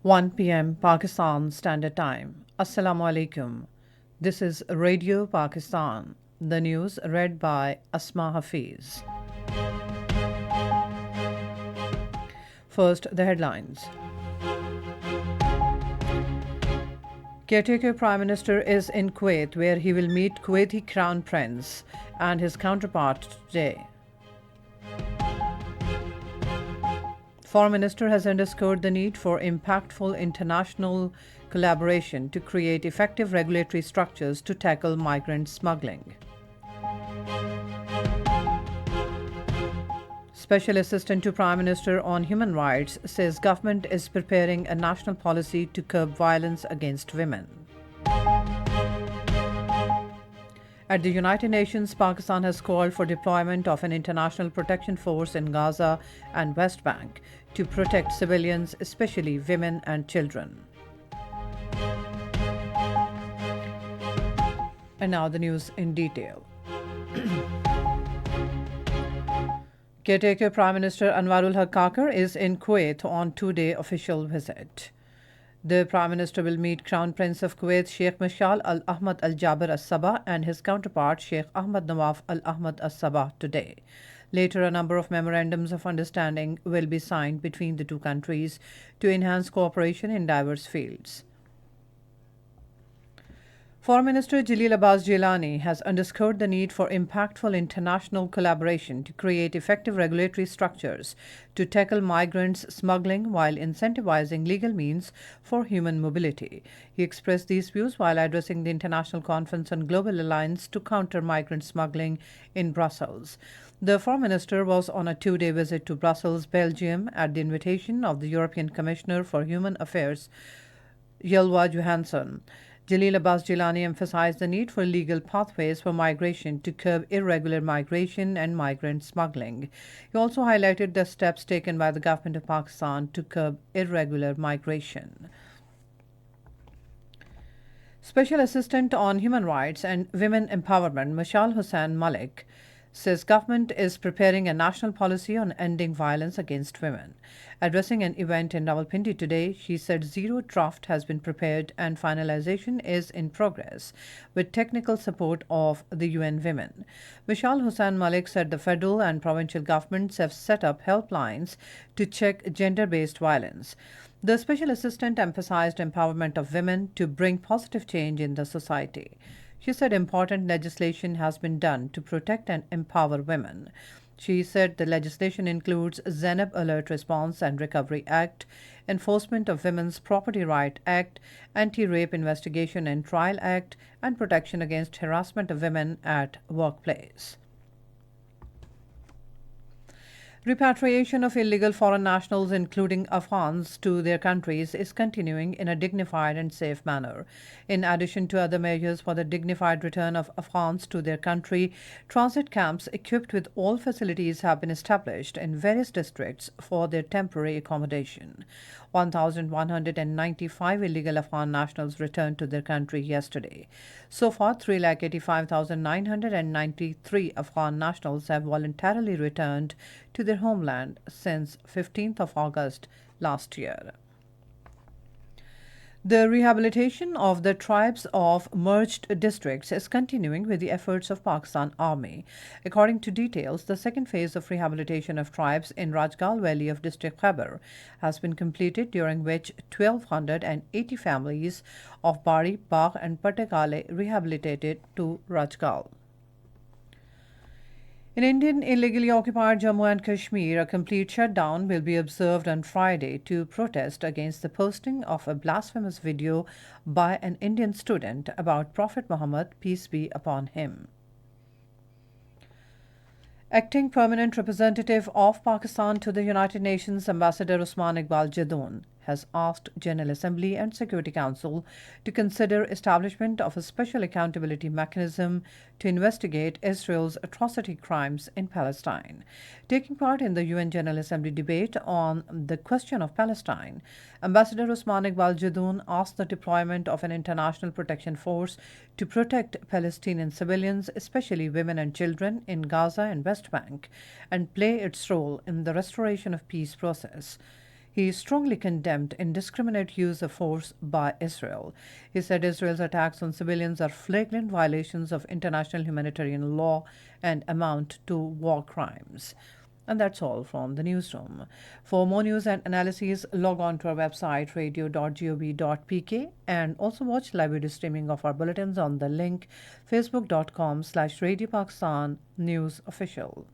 1 p.m. Pakistan Standard Time. Assalamu alaikum. This is Radio Pakistan. The news read by Asma Hafiz. First, the headlines. Caretaker Prime Minister is in Kuwait, where he will meet Kuwaiti Crown Prince and his counterpart today. Foreign Minister has underscored the need for impactful international collaboration to create effective regulatory structures to tackle migrant smuggling. Special Assistant to Prime Minister on Human Rights says government is preparing a national policy to curb violence against women. At the United Nations, Pakistan has called for deployment of an international protection force in Gaza and West Bank to protect civilians, especially women and children. And now the news in detail. Caretaker Prime Minister Anwarul Haq Kakar is in Kuwait on two-day official visit. The Prime Minister will meet Crown Prince of Kuwait Sheikh Mashal Al Ahmad Al Jaber Al Sabah and his counterpart Sheikh Ahmad Nawaf Al Ahmad Al Sabah today. Later, a number of memorandums of understanding will be signed between the two countries to enhance cooperation in diverse fields. Foreign Minister Jalil Abbas Jilani has underscored the need for impactful international collaboration to create effective regulatory structures to tackle migrants smuggling while incentivizing legal means for human mobility. He expressed these views while addressing the International Conference on Global Alliance to Counter Migrant Smuggling in Brussels. The Foreign Minister was on a two-day visit to Brussels, Belgium, at the invitation of the European Commissioner for Human Affairs, Ylva Johansson. Jalil Abbas Jilani emphasized the need for legal pathways for migration to curb irregular migration and migrant smuggling. He also highlighted the steps taken by the government of Pakistan to curb irregular migration. Special Assistant on Human Rights and Women Empowerment, Mashal Hussain Malik, says government is preparing a national policy on ending violence against women. Addressing an event in Rawalpindi today, she said zero draft has been prepared and finalization is in progress with technical support of the UN Women. Mashal Hussain Malik said the federal and provincial governments have set up helplines to check gender-based violence. The Special Assistant emphasized empowerment of women to bring positive change in the society. She said important legislation has been done to protect and empower women. She said the legislation includes Zainab Alert Response and Recovery Act, Enforcement of Women's Property Right Act, Anti-Rape Investigation and Trial Act, and Protection Against Harassment of Women at Workplace. Repatriation of illegal foreign nationals, including Afghans, to their countries is continuing in a dignified and safe manner. In addition to other measures for the dignified return of Afghans to their country, transit camps equipped with all facilities have been established in various districts for their temporary accommodation. 1,195 illegal Afghan nationals returned to their country yesterday. So far, 385,993 Afghan nationals have voluntarily returned to their homeland since 15th of August last year. The rehabilitation of the tribes of merged districts is continuing with the efforts of Pakistan Army. According to details, the second phase of rehabilitation of tribes in Rajgal Valley of District Khyber has been completed, during which 1,280 families of Bari, Bagh and Patekale rehabilitated to Rajgal. In Indian illegally occupied Jammu and Kashmir, a complete shutdown will be observed on Friday to protest against the posting of a blasphemous video by an Indian student about Prophet Muhammad, peace be upon him. Acting Permanent Representative of Pakistan to the United Nations, Ambassador Usman Iqbal Jadoon, has asked General Assembly and Security Council to consider establishment of a special accountability mechanism to investigate Israel's atrocity crimes in Palestine. Taking part in the UN General Assembly debate on the question of Palestine, Ambassador Usman Iqbal Jadoon asked the deployment of an international protection force to protect Palestinian civilians, especially women and children, in Gaza and West Bank, and play its role in the restoration of peace process. He strongly condemned indiscriminate use of force by Israel. He said Israel's attacks on civilians are flagrant violations of international humanitarian law and amount to war crimes. And that's all from the newsroom. For more news and analyses, log on to our website radio.gov.pk and also watch live video streaming of our bulletins on the link facebook.com/Radio Pakistan News Official.